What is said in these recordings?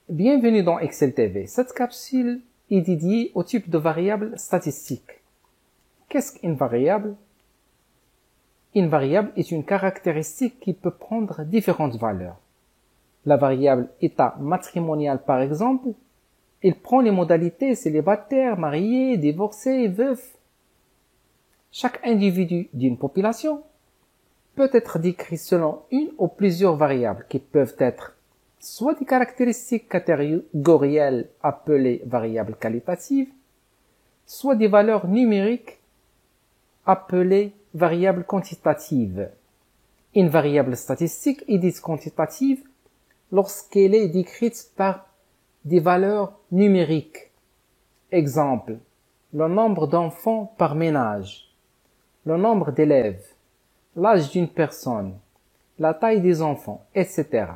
Bienvenue dans Excel TV. Cette capsule est dédiée au type de variable statistique. Qu'est-ce qu'une variable? Une variable est une caractéristique qui peut prendre différentes valeurs. La variable état matrimonial par exemple, il prend les modalités célibataire, marié, divorcé, veuf. Chaque individu d'une population peut être décrit selon une ou plusieurs variables qui peuvent être soit des caractéristiques catégorielles appelées variables qualitatives, soit des valeurs numériques appelées variables quantitatives. Une variable statistique est dite quantitative lorsqu'elle est décrite par des valeurs numériques. Exemple, le nombre d'enfants par ménage, le nombre d'élèves, l'âge d'une personne, la taille des enfants, etc.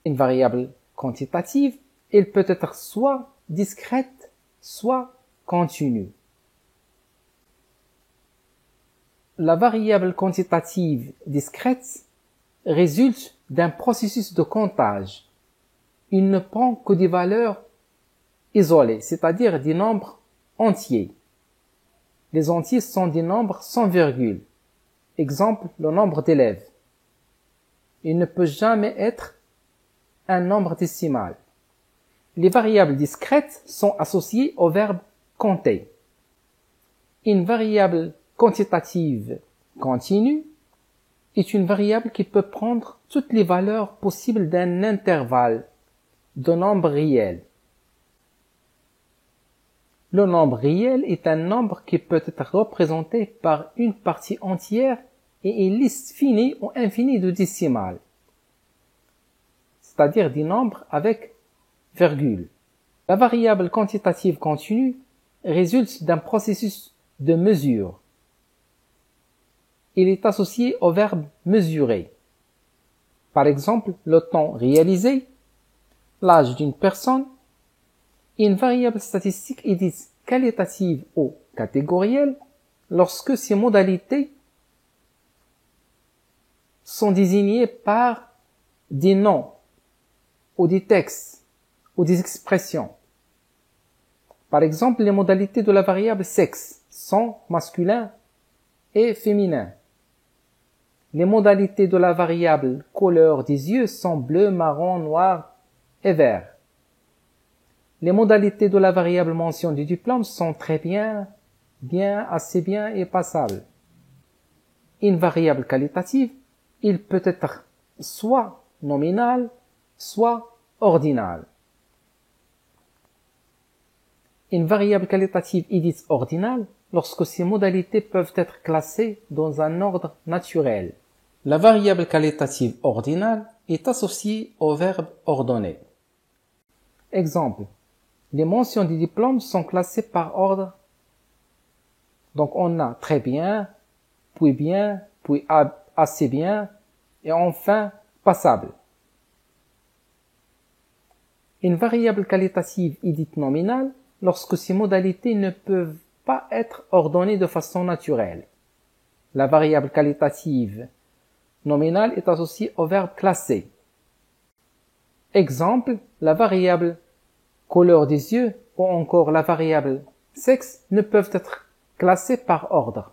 Une variable quantitative, elle peut être soit discrète, soit continue. La variable quantitative discrète résulte d'un processus de comptage. Il ne prend que des valeurs isolées, c'est-à-dire des nombres entiers. Les entiers sont des nombres sans virgule. Exemple, le nombre d'élèves. Il ne peut jamais être un nombre décimal. Les variables discrètes sont associées au verbe compter. Une variable quantitative continue est une variable qui peut prendre toutes les valeurs possibles d'un intervalle de nombres réels. Le nombre réel est un nombre qui peut être représenté par une partie entière et une liste finie ou infinie de décimales, c'est-à-dire des nombres avec virgule. La variable quantitative continue résulte d'un processus de mesure. Il est associé au verbe mesurer. Par exemple, le temps réalisé, l'âge d'une personne. Une variable statistique est dite qualitative ou catégorielle lorsque ses modalités sont désignées par des noms ou des textes ou des expressions. Par exemple, les modalités de la variable sexe sont masculin et féminin. Les modalités de la variable couleur des yeux sont bleu, marron, noir et vert. Les modalités de la variable mention du diplôme sont très bien, bien, assez bien et passable. Une variable qualitative, il peut être soit nominal, soit ordinal. Une variable qualitative est dite ordinale lorsque ses modalités peuvent être classées dans un ordre naturel. La variable qualitative ordinale est associée au verbe ordonner. Exemple, les mentions du diplôme sont classées par ordre. Donc on a très bien, puis assez bien, et enfin passable. Une variable qualitative est dite nominale lorsque ses modalités ne peuvent pas être ordonnées de façon naturelle. La variable qualitative nominale est associée au verbe classer. Exemple, la variable couleur des yeux ou encore la variable sexe ne peuvent être classées par ordre.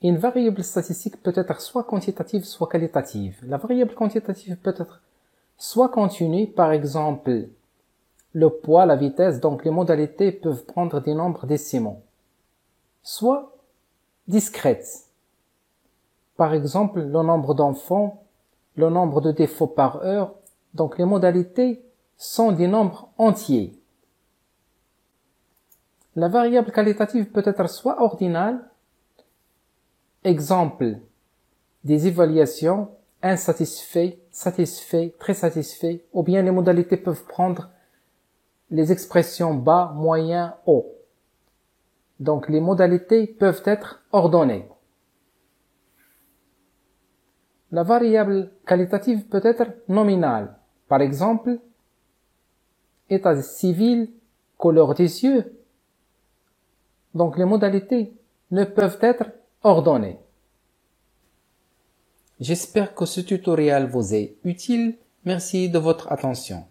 Une variable statistique peut être soit quantitative, soit qualitative. La variable quantitative peut être soit continue, par exemple le poids, la vitesse, donc les modalités peuvent prendre des nombres décimaux, soit discrète. Par exemple, le nombre d'enfants, le nombre de défauts par heure, donc les modalités sont des nombres entiers. La variable qualitative peut être soit ordinale, exemple, des évaluations, insatisfait, satisfait, très satisfait, ou bien les modalités peuvent prendre les expressions bas, moyen, haut. Donc les modalités peuvent être ordonnées. La variable qualitative peut être nominale. Par exemple, état civil, couleur des yeux. Donc les modalités ne peuvent être ordonnées. J'espère que ce tutoriel vous est utile. Merci de votre attention.